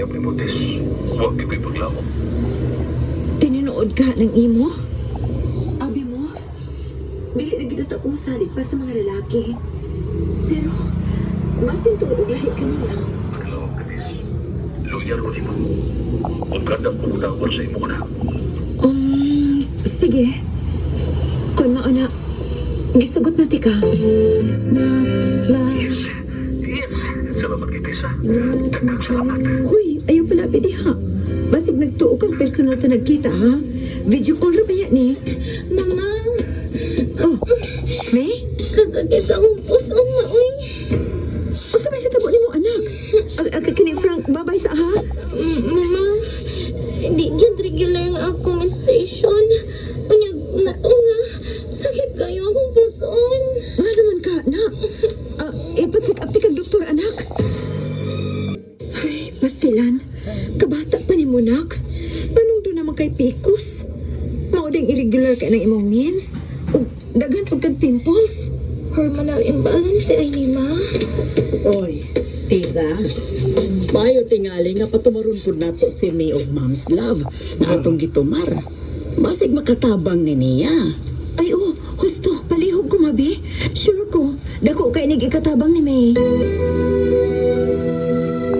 Uyab ni Motes. Huwag di ko'y paglamo. Tinunood ka ng imo? Abi mo? Dili na ginata kong salit pa sa mga lalaki. Pero, basin tuod lahi kanila. Pagkalawag ka, Tis. Loyal ko ni mo. Huwag ka na pumutawar sa imo na. Sige. Kung mauna, gisugot na ti ka. Yes. Yes. Salamat kay Tis, ha. Dagdag salamat. Uy, ayaw pala diha. Basig nagtuo kang personal ta nagkita, ha? Video call ra ba yan, ni? Mama, Oh, May? kasakit sa akong puso nga, uy. O sa may natabo ni mo, anak? Kini Frank, babay sa ha? Mama, hindi dyan regular nga ako menstruation. Unyag na to nga. Sakit kayo akong puson. Nga naman ka, anak. Ipacheck up ti kang doktor, anak. Ay, pastilan. Kabata pa ni mo, nak. Anong doon naman kay Picos? Mauding irregular ka ng imong means? O daghan pagkag pimples? Hormonal imbalance ay ni ma. Oy, Tiza, mayo tingali nga patumaron po nato si May og Mom's Love na atong gitumar. Basig makatabang ni niya. Ay, husto. Palihog ko, mabi. Sure ko. Dako kay nag ikatabang ni May.